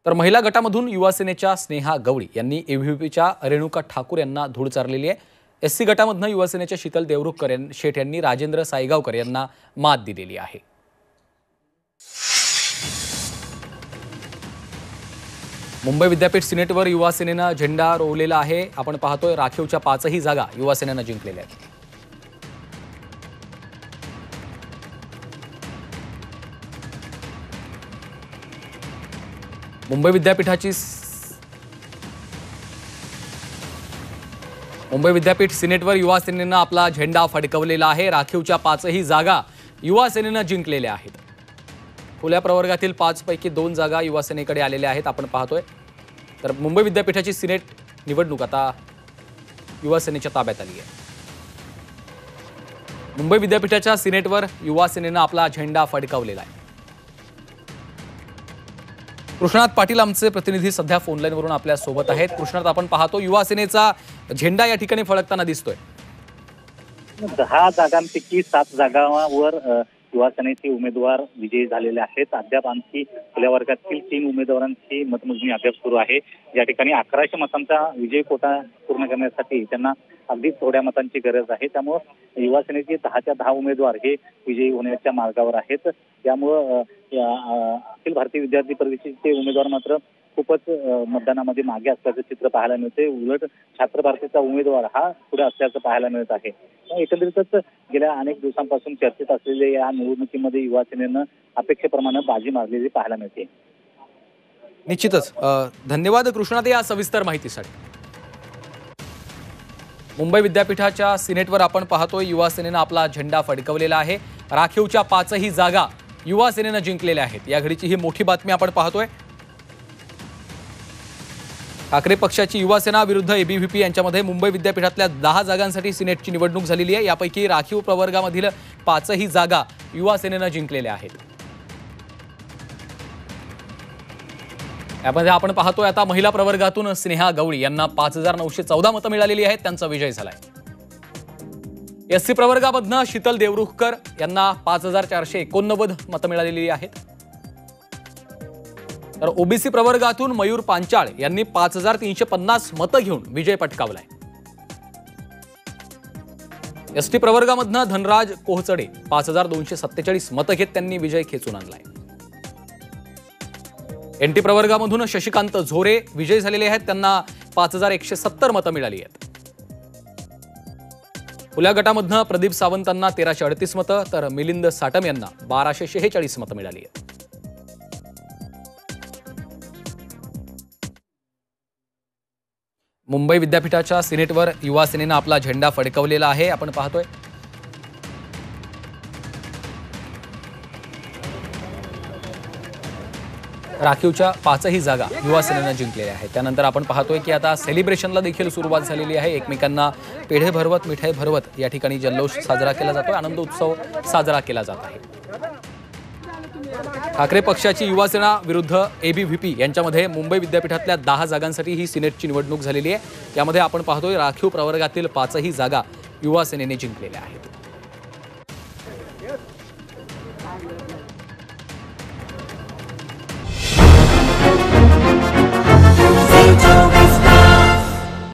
तर महिला गटामधून युवा सेनेच्या स्नेहा गवळी यांनी एबीव्हीपीच्या रेणुका ठाकूर यांना धूळ चारलेली आहे। एससी गटामधून युवा सेनेच्या शीतल देवरुखकर शेठ यांनी राजेंद्र साईगावकर यांना मात दिलेली आहे। मुंबई विद्यापीठ सिनेटवर युवा सेनेने झेंडा रोवलेला आहे। आपण पाहतोय राखीवच्या 5ही जागा युवा सेनेने जिंकलेल्या आहेत। मुंबई विद्यापीठ सिनेटवर युवा सेनेने आपला झेंडा फडकवलेला आहे। राखीवच्या 5ही जागा युवा सेनेने जिंकलेल्या आहेत। खुल्या प्रवर्गातील 5 पैकी 2 जागा युवा सेनेकडे आलेल्या आहेत। आपण पाहतोय तर मुंबई विद्यापीठाची सिनेट निवडणूक आता युवा सेनेच्या ताब्यात आली आहे। मुंबई विद्यापीठाच्या सिनेटवर युवा सेनेने आपला झेंडा फडकवलेला आहे। कृष्णात पाटील आमचे प्रतिनिधी सध्या फोनलाईनवरून आपल्या सोबत आहेत। कृष्णात, आपण पाहतो युवा सेनेचा झेंडा या ठिकाणी फडकताना दिसतोय। 10 जागांपैकी 7 जागांवर युवा सेनेचे उमेदवार विजयी झालेले आहेत। अद्याप आणखी खुल्या वर्गातील 3 उमेदवारांची मतमोजणी अद्याप सुरू आहे। या ठिकाणी 1100 मतांचा विजय कोटा पूर्ण करण्यासाठी त्यांना अगदी थोड्या मतांची गरज आहे। त्यामुळे युवा सेनेचे 10च्या 10 उमेदवार हे विजयी होण्याच्या मार्गावर आहेत। त्यामुळे अखिल भारतीय विद्यार्थी परिषदेचे उमेदवार मात्र खूपच मतदानामध्ये मागे असल्याचं चित्र पाहायला मिळते। उलट छात्र भारतीचा उमेदवार हा पुढे असल्याचं पाहायला मिळत आहे। एकंदरीतच गेल्या अनेक दिवसांपासून चर्चेत असलेल्या या निवडणुकीमध्ये युवा सेनेनं अपेक्षेप्रमाणे बाजी मारलेली पाहायला मिळते। निश्चितच धन्यवाद कृष्णात या सविस्तर माहितीसाठी। मुंबई विद्यापीठाच्या सिनेटवर आपण पाहतोय युवा सेनेने आपला झेंडा फडकवलेला आहे। राखीवच्या 5ही जागा युवा सेनेने जिंकलेल्या आहेत। या घडीची ही मोठी बातमी आपण पाहतोय। ठाकरे पक्षाची युवा सेना विरुद्ध एबीव्हीपी यांच्यामध्ये मुंबई विद्यापीठातल्या 10 जागांसाठी सिनेटची निवडणूक झालेली आहे। यापैकी राखीव प्रवर्गामधील 5ही जागा युवा सेनेने जिंकलेल्या आहेत। यामध्ये आपण पाहतोय आता महिला प्रवर्गातून स्नेहा गवळी यांना 5914 मतं मिळालेली आहेत। त्यांचा विजय झालाय। एससी प्रवर्गामधून शीतल देवरुखकर यांना 5489 मतं मिळालेली आहेत। तर ओबीसी प्रवर्गातून मयूर पांचाळ यांनी 5350 मतं घेऊन विजय पटकावलाय। एसटी प्रवर्गामधून धनराज कोहचडे 5247 मतं घेत त्यांनी विजय खेचून आणलाय। एनटी प्रवर्गामधून शशिकांत झोरे विजयी झालेले आहेत। त्यांना 5170 मतं मिळाली आहेत। खुल्या गटामधून प्रदीप सावंतांना 1338 मतं तर मिलिंद साटम यांना 1246 मतं मिळाली आहेत। मुंबई विद्यापीठाच्या सिनेटवर युवा सेनेने आपला झेंडा फडकवलेला आहे। आपण पाहतोय राखीवच्या 5ही जागा युवा सेनेने जिंकलेल्या आहेत। त्यानंतर आपण पाहतोय की आता सेलिब्रेशनला देखील सुरुवात झालेली आहे। एकमेकांना पेढे भरवत मिठाई भरवत या ठिकाणी जल्लोष साजरा केला जातोय, आनंद उत्सव साजरा केला जात आहे। ठाकरे पक्षाची युवा सेना विरुद्ध एबीव्हीपी यांच्यामध्ये मुंबई विद्यापीठातल्या 10 जागांसाठी ही सिनेटची निवडणूक झालेली आहे। यामध्ये आपण पाहतोय राखीव प्रवर्गातील 5ही जागा युवा सेनेने जिंकलेल्या आहेत।